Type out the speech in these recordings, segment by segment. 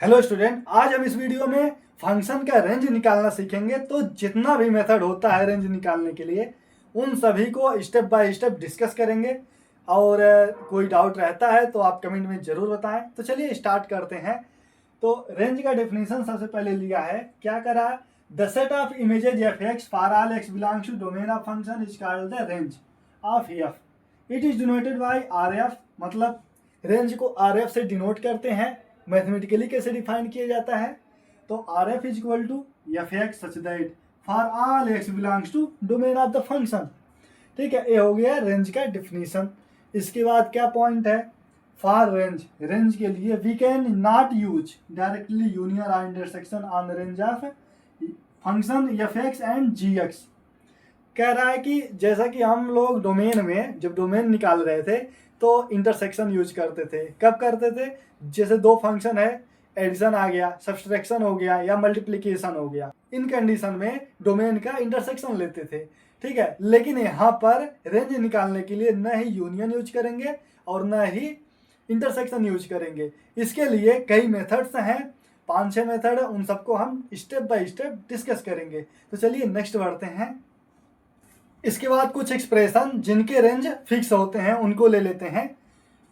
Hello student, आज हम इस वीडियो में फंक्शन का रेंज निकालना सीखेंगे। तो जितना भी मेथड होता है रेंज निकालने के लिए उन सभी को स्टेप बाय स्टेप डिस्कस करेंगे। और कोई डाउट रहता है तो आप कमेंट में ज़रूर बताएं। तो चलिए स्टार्ट करते हैं। तो रेंज का डेफिनेशन सबसे पहले लिया है, क्या करा, the set of images f x for all x belongs to domain of function is called the range of f. It is denoted by R f, मतलब रेंज को आर एफ से डिनोट करते हैं। मैथमेटिकली कैसे define किया जाता है, तो R f is equal to f x such that for all x belongs to domain of the function. ठीक है, ये हो गया रेंज का डिफिनीशन। इसके बाद क्या पॉइंट है, फॉर रेंज, रेंज के लिए we can not use directly union और intersection on range of function f x and g x. कह रहा है कि जैसा कि हम लोग डोमेन में जब डोमेन निकाल रहे थे तो इंटरसेक्शन यूज करते थे। कब करते थे, जैसे दो फंक्शन है, एडिशन आ गया, सब्सट्रैक्शन हो गया या मल्टीप्लिकेशन हो गया, इन कंडीशन में डोमेन का इंटरसेक्शन लेते थे। ठीक है, लेकिन यहाँ पर रेंज निकालने के लिए न ही यूनियन यूज करेंगे और न ही इंटरसेक्शन यूज करेंगे। इसके लिए कई मेथड्स हैं, 5-6 मेथड है, उन सबको हम स्टेप बाय स्टेप डिस्कस करेंगे। तो चलिए नेक्स्ट बढ़ते हैं। इसके बाद कुछ एक्सप्रेशन जिनके रेंज फिक्स होते हैं उनको ले लेते हैं।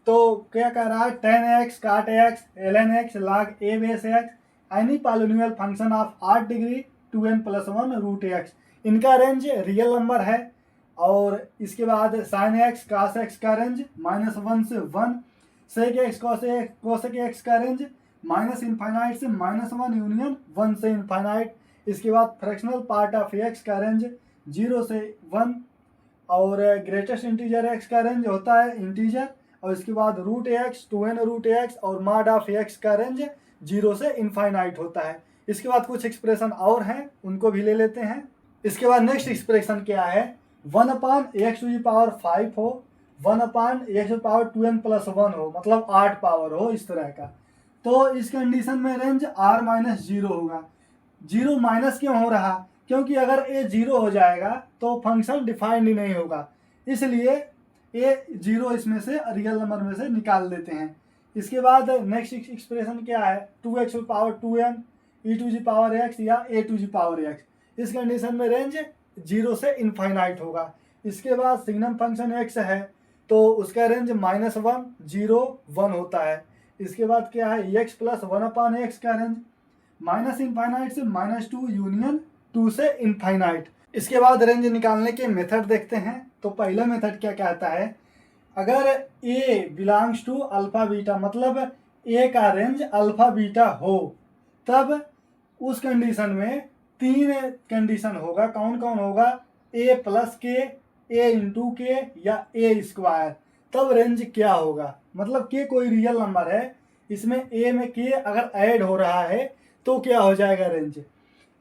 तो क्या कह रहा है, tan x cot x ln x log a base x any polynomial function of 8 degree 2n+1 root x, इनका रेंज रियल नंबर है। और इसके बाद साइन एक्स कास एक्स का रेंज -1 से 1, सेक एक्स कोसेक एक्स का रेंज -इनफाइनाइट से -1 union 1 से इनफाइनाइट। इसके बाद फ्रैक्शनल पार्ट ऑफ एक्स का रेंज 0 से 1, और ग्रेटेस्ट इंटीजर एक्स का रेंज होता है इंटीजर। और इसके बाद root x 2n root x और मॉड ऑफ एक्स का रेंज 0 से इनफाइनाइट होता है। इसके बाद कुछ एक्सप्रेशन और हैं, उनको भी ले लेते हैं। इसके बाद नेक्स्ट एक्सप्रेशन क्या है, 1/x⁵ हो, 1/x⁴2n+1 हो, मतलब 8 पावर हो, इस तरह का। तो इस कंडीशन में रेंज r-0 होगा। 0 माइनस क्यों हो रहा, क्योंकि अगर ये 0 हो जाएगा तो फंक्शन डिफाइंड ही नहीं होगा, इसलिए ये 0 इसमें से रियल नंबर में से निकाल देते हैं। इसके बाद नेक्स्ट एक्सप्रेशन क्या है, 2x⁴2n e⁴x या a⁴x। इस कंडीशन में रेंज 0 से इनफाइनाइट होगा। इसके बाद सिग्नम फंक्शन x है तो उसका रेंज -1 0 1 होता है। इसके बाद क्या है, x + 1/x का रेंज -इनफाइनाइट से -2 यूनियन 2 से इनफाइनाइट। इसके बाद रेंज निकालने के मेथड देखते हैं। तो पहला मेथड क्या कहता है, अगर a belongs to alpha beta, मतलब a का रेंज अल्फा बीटा हो, तब उस कंडीशन में 3 कंडीशन होगा। कौन कौन होगा, a + k, a × k या a²। तब रेंज क्या होगा, मतलब k कोई रियल नंबर है, इसमें a में k अगर ऐड हो रहा है तो क्या हो जाएगा रेंज।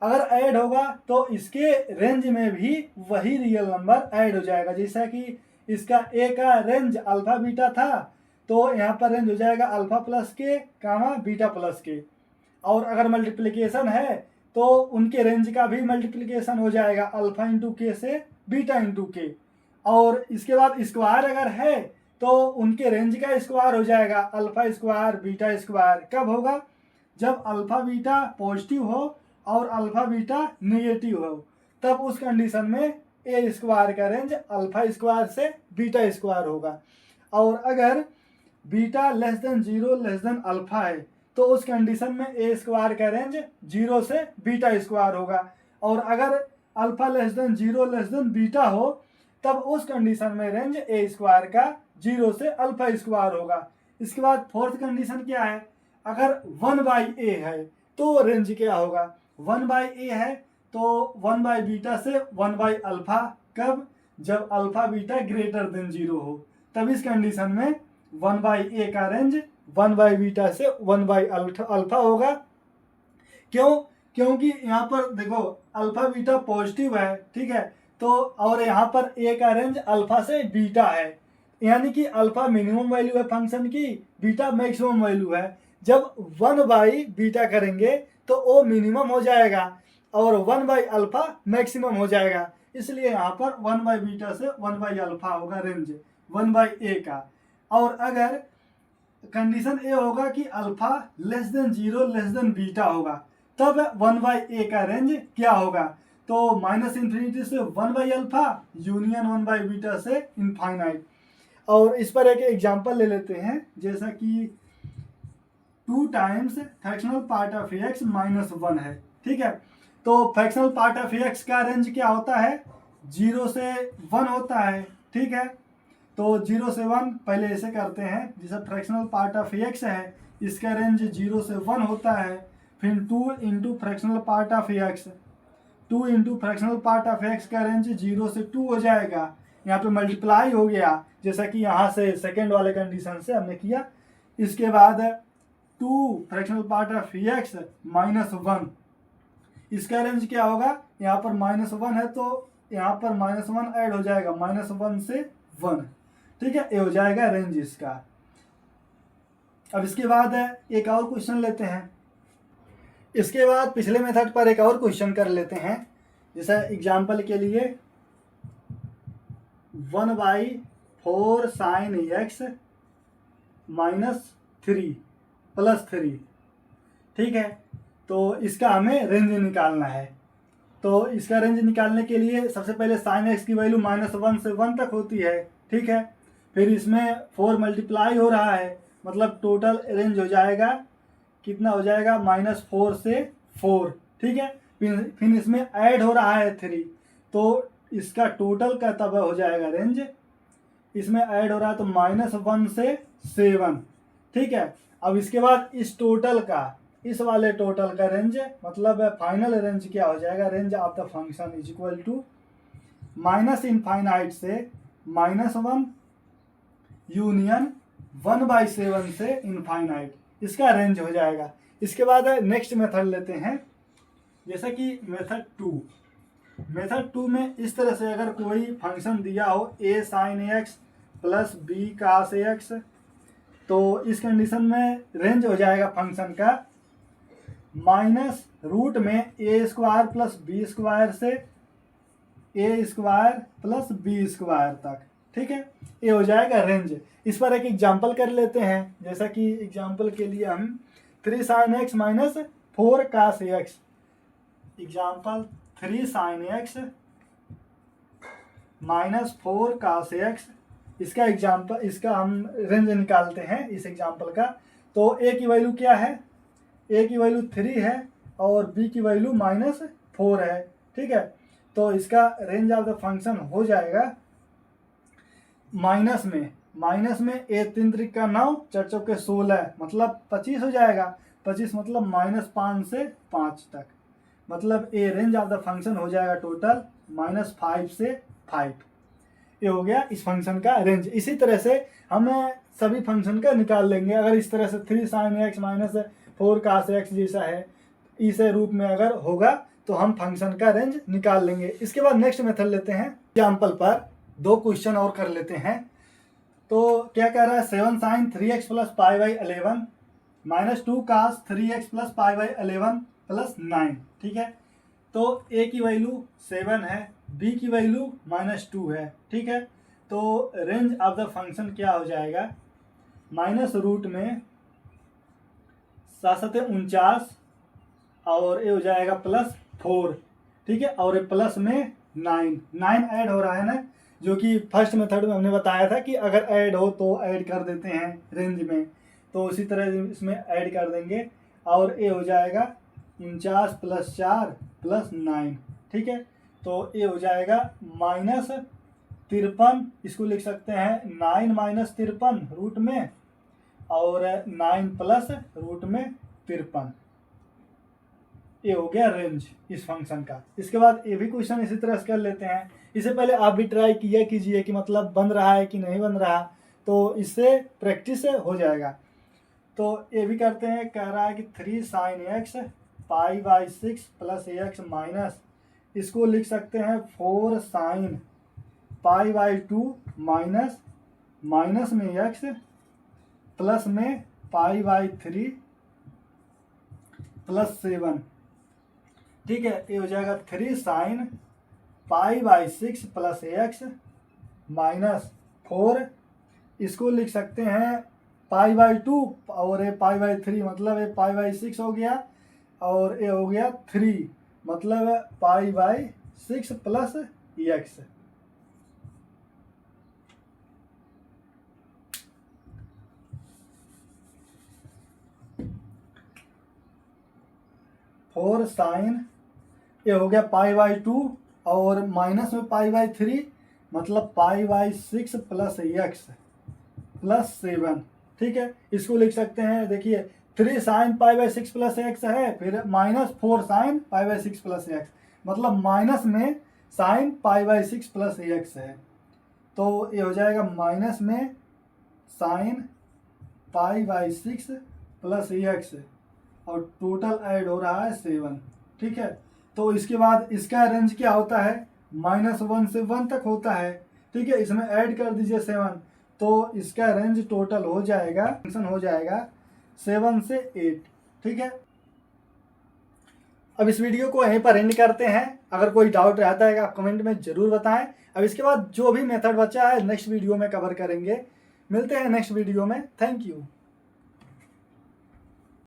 अगर ऐड होगा तो इसके रेंज में भी वही रियल नंबर ऐड हो जाएगा। जैसा कि इसका a का रेंज अल्फा बीटा था तो यहाँ पर रेंज हो जाएगा अल्फा + k, बीटा + k। और अगर मल्टीप्लिकेशन है तो उनके रेंज का भी मल्टीप्लिकेशन हो जाएगा, अल्फा × k से बीटा × k। और इसके बाद स्क्वायर अगर है तो उनके रेंज का स्क्वायर हो जाएगा अल्फा² बीटा²। कब होगा, जब अल्फा बीटा पॉजिटिव हो और अल्फा बीटा नेगेटिव हो, तब उस कंडीशन में a² का रेंज अल्फा² से बीटा² होगा। और अगर बीटा <0 अल्फा है तो उस कंडीशन में a² का रेंज 0 से बीटा² होगा। और अगर अल्फा <0 बीटा हो तब उस कंडीशन में रेंज a² का 0 से अल्फा² होगा। इसके बाद फोर्थ कंडीशन क्या है, अगर 1/a है तो रेंज क्या होगा, 1/a है तो 1/बीटा से 1/अल्फा। कब, जब अल्फा बीटा > 0 हो, तब इस कंडीशन में 1/a का रेंज 1/बीटा से 1/अल्फा होगा। क्यों, क्योंकि यहाँ पर देखो अल्फा बीटा पॉजिटिव है, ठीक है, तो और यहाँ पर a का रेंज अल्फा से बीटा है, यानी कि अल्फा मिनिमम वैल्यू है फंक्शन की, बीटा मैक्सिमम वैल्यू है। जब 1/बीटा करेंगे तो ओ मिनिमम हो जाएगा और 1/अल्फा मैक्सिमम हो जाएगा, इसलिए यहाँ पर 1/बीटा से 1/अल्फा होगा रेंज 1/a का। और अगर कंडीशन ए होगा कि alpha less than 0 less than beta होगा, तब 1/a का रेंज क्या होगा। तो -इन्फिनिटी से 1/अल्फा यूनियन 1/बीटा से इनफाइनाइट। और इस पर एक एग्जांपल ले लेते हैं, जैसा कि 2 times fractional part of x -1 है, ठीक है। तो फ्रैक्शनल पार्ट ऑफ x का रेंज क्या होता है, 0 से 1 होता है, ठीक है। तो 0 से 1 पहले ऐसे करते हैं, जैसे फ्रैक्शनल पार्ट ऑफ x है, इसका रेंज 0 से 1 होता है। फिर 2 into fractional part of x, 2 into fractional part of x का रेंज 0 से 2 हो जाएगा। यहाँ पे मल्टीप्लाई हो गया, जैसा कि यहाँ से सेकेंड वाले कंडीशन से हमने किया। इसके बाद 2 फ्रैक्शनल पार्ट ऑफ x -1, इसका रेंज क्या होगा, यहाँ पर -1 है तो यहाँ पर -1 ऐड हो जाएगा, -1 से 1, ठीक है। ये हो जाएगा रेंज इसका। अब इसके बाद एक और क्वेश्चन लेते हैं। इसके बाद पिछले मेथड पर एक और क्वेश्चन कर लेते हैं, जैसा एग्जांपल के लिए 1/4 sin x -3 + 3, ठीक है। तो इसका हमें रेंज निकालना है। तो इसका रेंज निकालने के लिए सबसे पहले sin x की वैल्यू -1 से 1 तक होती है, ठीक है। फिर इसमें 4 मल्टीप्लाई हो रहा है, मतलब टोटल रेंज हो जाएगा, कितना हो जाएगा, -4 से 4, ठीक है। फिर इसमें ऐड हो रहा है 3, तो इसका टोटल का तब हो जाएगा रेंज, इसमें ऐड हो रहा है तो -1 से 7, ठीक है। अब इसके बाद इस टोटल का, इस वाले टोटल का रेंज, मतलब फाइनल रेंज क्या हो जाएगा, range of the function is equal to -infinite से -1 यूनियन 1/7 से इनफाइनाइट, इसका रेंज हो जाएगा। इसके बाद नेक्स्ट मेथड लेते हैं, जैसा कि मेथड 2 में इस तरह से अगर कोई फंक्शन दिया हो a sin x + b cos x, तो इस कंडीशन में रेंज हो जाएगा फंक्शन का -रूट में a² + b² से a² + b² तक, ठीक है। ये हो जाएगा रेंज। इस पर एक एग्जांपल कर लेते हैं, जैसा कि एग्जांपल के लिए हम 3 sin x - 4 cos x, example 3 sin x - 4 cos x, इसका एग्जांपल, इसका हम रेंज निकालते हैं इस एग्जांपल का। तो a की वैल्यू क्या है, a की वैल्यू 3 है और b की वैल्यू -4 है, ठीक है। तो इसका रेंज ऑफ द फंक्शन हो जाएगा माइनस में a 3 3 का 9, 4 चौके 16, मतलब 25 हो जाएगा। 25 मतलब -5 से 5 तक, मतलब ए रेंज ऑफ द फंक्शन हो जाएगा टोटल -5 से 5। ये हो गया इस फंक्शन का रेंज। इसी तरह से हम सभी फंक्शन का निकाल लेंगे। अगर इस तरह से 3 sin x - 4 cos x जैसा है, इस रूप में अगर होगा तो हम फंक्शन का रेंज निकाल लेंगे। इसके बाद नेक्स्ट मेथड लेते हैं। एग्जाम्पल पर 2 क्वेश्चन और कर लेते हैं। तो क्या कह रहा है, 7 sin 3x + π/11 -2 cos 3x + π/11 + 9, ठीक है। तो a की वैल्यू 7 है, b की वैल्यू -2 है, ठीक है। तो रेंज ऑफ द फंक्शन क्या हो जाएगा, -रूट में 7 × 49 और ये हो जाएगा +4, ठीक है। और ये प्लस में 9 ऐड हो रहा है ना, जो कि फर्स्ट मेथड में हमने बताया था कि अगर ऐड हो तो ऐड कर देते हैं रेंज में, तो उसी तरह इसमें ऐड कर देंगे और ये हो जाएगा 49 + 4 + 9, ठीक है। तो ये हो जाएगा -53, इसको लिख सकते हैं 9 - 53 रूट में और 9 प्लस रूट में 53। ये हो गया रेंज इस फंक्शन का। इसके बाद ये भी क्वेश्चन इसी तरह से कर लेते हैं। इससे पहले आप भी ट्राई किया कीजिए कि मतलब बन रहा है कि नहीं बन रहा, तो इससे प्रैक्टिस हो जाएगा। तो ये भी करते हैं, कह रहा है कि 3 sin x π/6 + ax माइनस, इसको लिख सकते हैं 4 sin π/2 माइनस माइनस में x प्लस में π/3 + 7, ठीक है। ये हो जाएगा 3 sin π/6 + ax माइनस 4, इसको लिख सकते हैं पाई बाई 2 और ये पाई बाई 3, मतलब ये पाई बाई 6 हो गया और ये हो गया 3, मतलब pi by 6 plus x. Four sine ये हो गया पाई बाई 2 और माइनस में पाई बाई 3, मतलब pi by 6 plus x plus 7। ठीक है, इसको लिख सकते हैं, देखिए 3 sine pi by 6 plus x है, फिर minus 4 sine pi by 6 plus x, मतलब माइनस में sine pi by 6 plus x है, तो ये हो जाएगा माइनस में sine pi by 6 plus x और टोटल ऐड हो रहा है 7। ठीक है, तो इसके बाद इसका रेंज क्या होता है, -1 से 1 तक होता है। ठीक है, इसमें ऐड कर दीजिए 7, तो इसका रेंज टोटल हो जाएगा, फंक्शन हो जाएगा 7 से 8। ठीक है, अब इस वीडियो को यहीं पर एंड करते हैं। अगर कोई डाउट रहता है आप कमेंट में ज़रूर बताएं। अब इसके बाद जो भी मेथड बचा है नेक्स्ट वीडियो में कवर करेंगे। मिलते हैं नेक्स्ट वीडियो में। Thank you.